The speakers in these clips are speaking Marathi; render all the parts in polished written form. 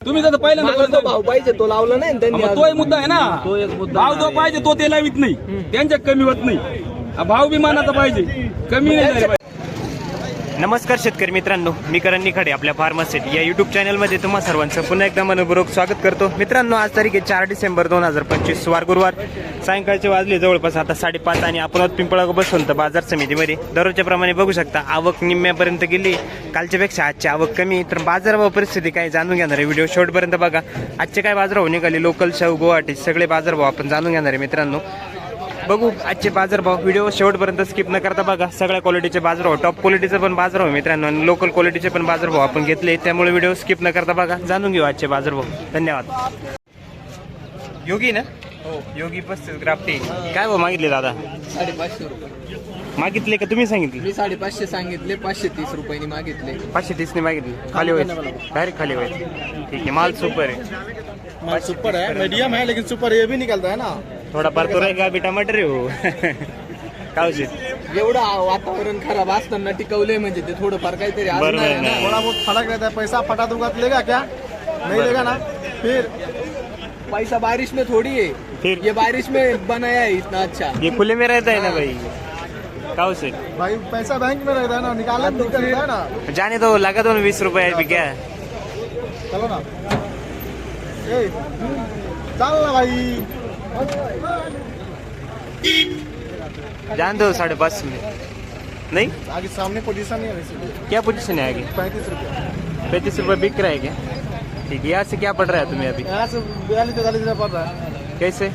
तुम्ही जर पहिल्यांदा भाव पाहिजे तो लावला नाही त्यांनी. तो एक मुद्दा आहे ना. तो एक मुद्दा भाव जो पाहिजे तो ते लावित नाही, त्यांच्या कमी होत नाही. भाव विमानाचा पाहिजे, कमी नाही झाला पाहिजे. नमस्कार शेतकरी मित्रांनो, मी करण निखाडे आपल्या फार्मासिट या यूट्यूब चॅनलमध्ये तुम्हा सर्वांचं पुन्हा एकदा मनपूर्वक स्वागत करतो. मित्रांनो, आज तारीख आहे 4 डिसेंबर 2025 वार गुरुवार. सायंकाळचे वाजले जवळपास आता 5:30 आणि आपण पिंपळगाव बसवंत बाजार समितीमध्ये दररोजच्या प्रमाणे बघू शकता आवक निम्म्यापर्यंत गेली. कालच्यापेक्षा आजची आवक कमी. तर बाजारभाव परिस्थिती काय जाणून घेणार आहे, व्हिडिओ शेवटपर्यंत बघा. आजचे काय बाजारभाव निघाले, लोकल शाहू गुवाहाटी सगळे बाजारभाव आपण जाणून घेणार आहे. मित्रांनो बघू आजचे बाजारभाव, व्हिडिओ शेवटपर्यंत स्किप न करता बघा. सगळ्या क्वालिटीचे बाजारभाव, टॉप क्वालिटीचे पण बाजारभाव मित्रांनो आणि लोकल क्वालिटीचे पण बाजारभाव आपण घेतले, त्यामुळे व्हिडिओ स्किप न करता बघा. जाणून घेऊ आजचे बाजारभाव. धन्यवाद. योगी ना, हो योगी 35 ग्राफ्टी. काय भाव मागितले दादा? 550 रुपये मागितले का तुम्ही सांगितले? मी 550 सांगितले, 530 रुपयांनी मागितले. 530 ने मागितले. खाली व्हायचं, डायरेक्ट खाली व्हायचं. ठीक आहे, माल सुपर है, माल सुपर है, मीडियम है, लेकिन सुपर ये भी निकलता है ना. थोड़ा पर तो रहेगा अभी टमाटर है हो. काय एवढं वातावरण खराब असताना टिकवलंय म्हणजे ते थोडंफार काहीतरी असणार आहे ना. थोड़ा बहुत फर्क रहता है. पैसा फटा दूंगा तो लेगा क्या? नहीं लेगा ना. फिर पैसा बारिश में थोड़ी है, फिर ये बारिश में बनाया है इतना अच्छा. ये खुले में रहता है ना भाई. काउ से भाई पैसा बैंक में रहता है ना, निकालना तो निकलता है ना. जाने दो, लगा दो 20 रुपए अभी क्या. चलो ना, ए, चल ना भाई. जान दो 5.5 में. नहीं आगे सामने पोजीशन नहीं है वैसे. क्या पोजीशन है आगे? 35 रुपये. 35 रुपए बिक रहा है क्या? ठीक है, यहाँ से क्या पड़ रहा है तुम्हें अभी? यहाँ से 42-43 रुपये पड़ रहा है. कैसे?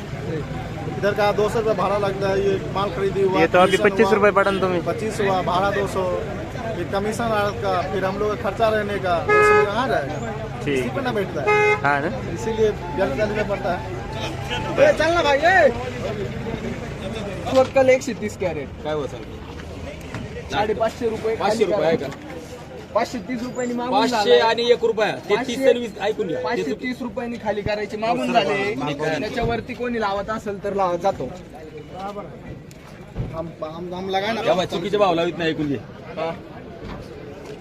इधर का 200 रुपये भाड़ा लगता है. ये माल खरीदी हुआ, ये तो अभी 25 रुपए पड़ा ना तुम्हें. 25 हुआ, भाड़ा 200, ये कमीशन का, फिर हम लोग का खर्चा रहने का, उसमें कहाँ जाएगा. ठीक इसी पे ना बैठता है, हाँ ना. इसीलिए 42 रुपये पड़ता है. ए, चल ना भाई. कल 130 कॅरेट काय होत 550 रुपये. 500 रुपये आहे का? 530 रुपयांनी मागून 500 आणि 1 रुपया ते 30 आणि 20 ऐकून घ्या. 530 रुपयांनी खाली करायचे मागून झाले. त्याच्यावरती कोणी लावत असेल तर लावत जातो. हम लगाए ना. तेव्हा चुकीचे भाव लावित नाही, ऐकून घे.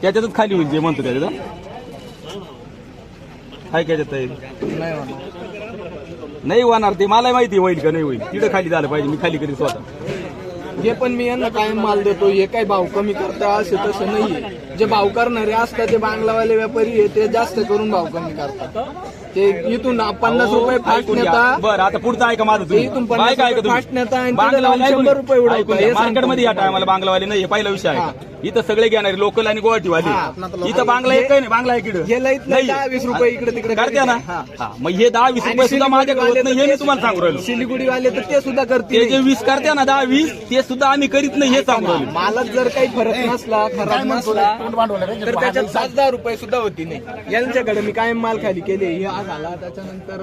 त्याच्यातच खाली होईल जे म्हणतो त्याच्यात. काय काय नाही होणार ते, मला माहिती होईल का नाही होईल. तिथं खाली झालं पाहिजे, मी खाली कधी स्वतः. जे पण मी यांना कायम माल देतो, हे काही भाव कमी करता असे तसं नाहीये. जे भाव करणारे असतात ते बांगलावाले व्यापारी आहे, ते जास्त करून भाव कमी करतात. ते इथून 50 रुपये फास्ट नेता. बरं आता पुढचं ऐका माझं ते इथून 50 रुपये फास्ट नेता आणि तिथं बांगलावाले जाऊन 100 रुपये उडवतात. मार्केटमध्ये या टायमाला बांगलावाले नाही, पहिला विषय आहे. इथं सगळे घेणारे लोकल आणि गुवाहाटीवाले. इथं बांगला एक नाही, बांगला एक हे लईत नाही 10-20 रुपये इकडे तिकडे करते ना. हा, मग हे 10-20 रुपये सुद्धा माझ्याकडे होत नाही, हे मी तुम्हाला सांगू राहिलो. सिलिगुडी वाले तर ते सुद्धा ते करते. जे 20 करते ना, 10-20 ते सुद्धा आम्ही करीत नाही, हे सांगू राहिलो. मालात जर काही फरक नसला, खराब नसला तर त्याच्यात 5-10 रुपये सुद्धा होती नाही. यांच्याकडे मी कायम माल खाली केले. हे आज आला, त्याच्यानंतर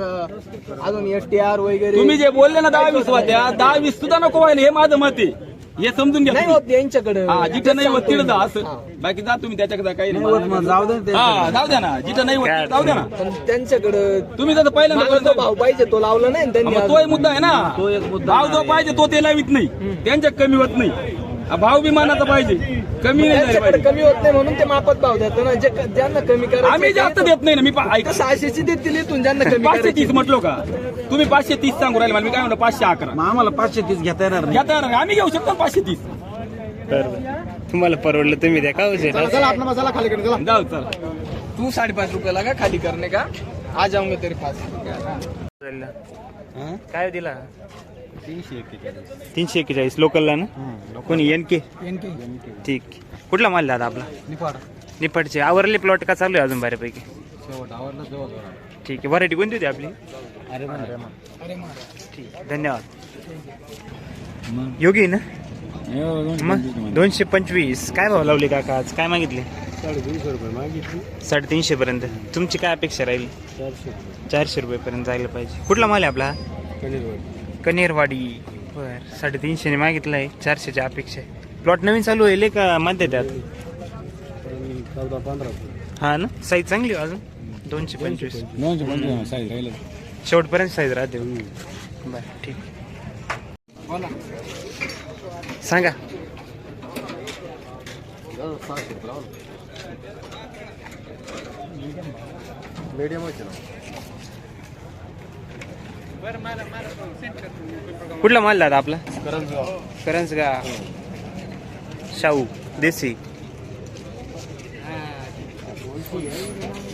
अजून STR वगैरे. तुम्ही जे बोलले ना 10-20 होत्या, 10-20 सुद्धा नको व्हायला, हे माझं मत आहे. हे समजून घ्या. नाही होत यांच्याकडे. हा, जिथं नाही होत तिथं जा असं. बाकी जा तुम्ही त्याच्याकडे, काही नाही. जाऊ दे. हा, जाऊ द्या ना, जिथं नाही होत तिथं जाऊ द्या ना. पण त्यांच्याकडे तुम्ही जर पहिल्यांदा भाव पाहिजे तो लावला नाही त्यांनी. तो एक मुद्दा आहे ना. तो एक मुद्दा भाव जो पाहिजे तो ते लावित नाही, त्यांच्या कमी होत नाही. भाव विमानाचा पाहिजे, कमी नाही झाला त्यांच्याकडे पाहिजे. कमी होत नाही म्हणून ते मापात भाव देतात ना. ज्यांना कमी करायचं आम्ही जास्त देत नाही ना. मी 600ची देतील इथून, ज्यांना कमी 530 म्हटलो का? तुम्ही 530 सांगू राहिले मला, मी काय म्हणतो 511. आम्हाला 530 घेता येणार नाही. घेता येणार, आम्ही घेऊ शकतो 530. तुम्हाला परवडलं तुम्ही द्या. का चला आपला मसाला खाली कर. चला जाऊ चला. तू 5.5 रुपये लगा खाली करने का. आ जाऊंगा तेरे पास. काय दिला? 341 लोकलला ना. कोणी NK? ठीक. कुठला माल दादा आपला? निफाडचे. आवरले प्लॉट का चालू आहे अजून बऱ्यापैकी? ठीक आहे. व्हरायटी कोणती होती आपली? ठीक, धन्यवाद. योगी ना मग 225. काय भाव लावले काका आज? काय मागितले? 350 रुपये मागितली. 350 पर्यंत. तुमची काय अपेक्षा राहील? 400 रुपये पर्यंत जायला पाहिजे. कुठला माल आहे आपला? कनेरवाडी. बर, 350 ने मागितलाय, 400ची अपेक्षा आहे. प्लॉट नवीन चालू होईल का मध्ये त्यात? 14-15. हा ना. साईज चांगली अजून 225 शेवटपर्यंत साईज राहते. बर, ठीक. सांगा. मीडियम कुठला माल दादा आपला करंजगा शाहू देसी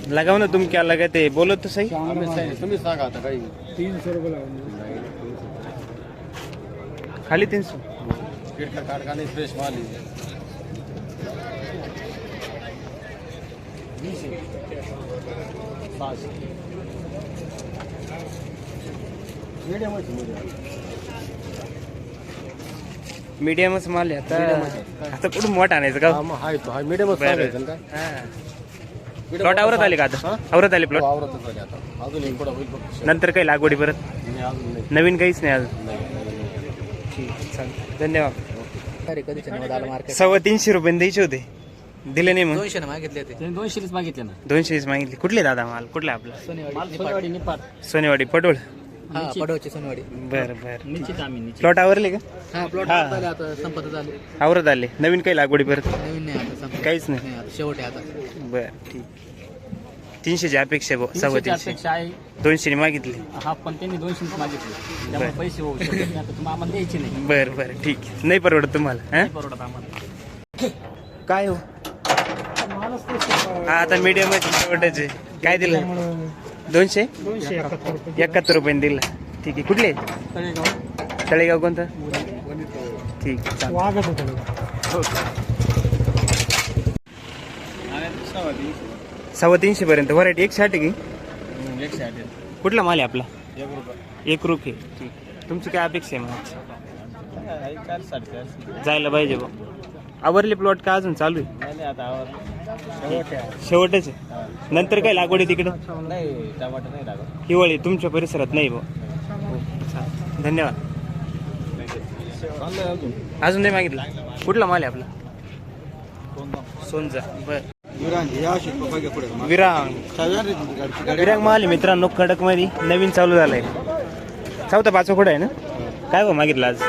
लगाव ना तुम क्या लगाते बोलो तो सही तुम्ही सांगा आता काही खाली 300 किटला कारखाने फ्रेश माल आहे. मीडियमच माल आहे आता कुठून मोठा आणायचं का हाय तो हाय मीडियमच सांगायचं ना काय प्लॉट आवरत आले का आता आवरत आले प्लॉट आवरतच झाले आता अजून एक पुढं होईल फक्त नंतर काही लागवडी परत नाही, अजून नाही. नवीन काहीच नाही अजून नाही. ठीक चालेल धन्यवाद कधीच्या नव्वद आला मार्केट 350 रुपये द्यायचे होते दिले नाही मग 200 मागितले ते 200 मागितले ना 200 मागितले कुठले दादा माल कुठला आपला सोनेवाडी सोनेवाडी पटोळ हा पडवची सोनेवाडी बर बर निश्चित आम्ही प्लॉट आवरले का हा प्लॉट हा. आता संपत झाले आवरत आले नवीन काही लागवडी परत नवीन नाही आता संपत काहीच नाही नाही आता शेवट आहे आता बर ठीक 300 ची अपेक्षा आहे भाऊ 350 अपेक्षा आहे 200 मागितले हा पण त्यांनी 200 मागितले त्यामुळे पैसे होऊ शकत नाही आता तुम्हाला आम्हाला द्यायचे नाही बर बर ठीक नाही परवडत तुम्हाला हा? नाही परवडत आम्हाला काय हो हा आता मीडियम शेवटाचे काय दिलं 200 71 रुपयाने दिलं ठीक आहे कुठले तळेगाव कोणतं ठीक चालेल. 350 पर्यंत व्हरायटी 160 की कुठला माल आहे आपला 1 रुपये ठीक तुमची काय अपेक्षा आहे मग जायला पाहिजे बा आवरले प्लॉट का अजून चालू आहे शेवटच आहे नंतर काय लागवड आहे तिकडं हिवाळी तुमच्या परिसरात नाही बा धन्यवाद अजून नाही मागितलं कुठला माल आहे आपला सोनचा बर विरांग विरांग माल आहे मित्रांनो कडक मध्ये नवीन चालू झालाय चौथा 5 आहे ना काय बा मागितलं आज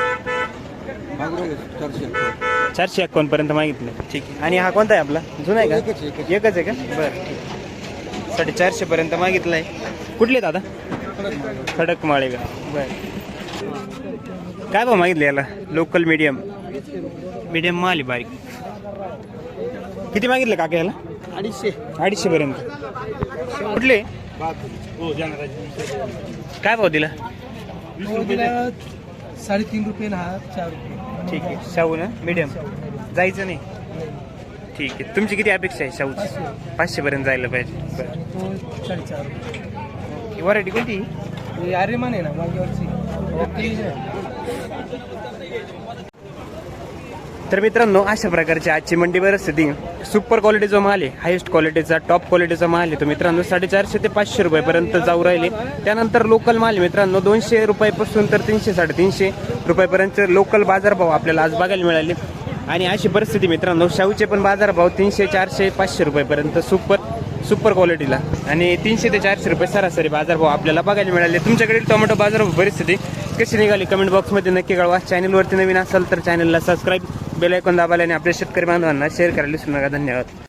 451 पर्यंत मागितलं ठीक आहे आणि हा कोणता आहे आपला जुना आहे का एकच आहे का बरं 450 पर्यंत मागितलंय कुठले दादा खडक माळे का बरं काय भाव मागितलं याला लोकल मीडियम माल आहे बारीक किती मागितलं काका याला 250 पर्यंत कुठले काय भाव दिला 3.5 रुपये ना 4 रुपये ठीक आहे शाहू ना मीडियम जायचं नाही ठीक आहे तुमची किती अपेक्षा आहे शाहूची 500 पर्यंत जायला पाहिजे बरं व्हरायटी कोणती आर्यमान आहे ना मागेवरची तर मित्रांनो अशा प्रकारची आजची मंडी परिस्थिती सुपर क्वालिटीचा माल आहे हायेस्ट क्वालिटीचा टॉप क्वालिटीचा माल आहे तो मित्रांनो 450 ते 500 रुपयापर्यंत जाऊ राहिले त्यानंतर लोकल माल आहे मित्रांनो 200 रुपयापासून तर 300 350 रुपयापर्यंत लोकल बाजारभाव आपल्याला आज बघायला मिळाले आणि अशी परिस्थिती मित्रांनो शाहूचे पण बाजारभाव 300 400 500 रुपयापर्यंत सुपर क्वालिटीला आणि 300 ते 400 रुपये सरासरी बाजारभाव आपल्याला बघायला मिळाले तुमच्याकडे टोमॅटो बाजारभाव परिस्थिती कशी निघाली कमेंट बॉक्समध्ये नक्की कळवा चॅनलवरती नवीन असाल तर चॅनलला सबस्क्राईब बेल आयकॉन दाबायला आणि आपल्या शेतकरी बांधवांना शेअर करायला विसरू नका धन्यवाद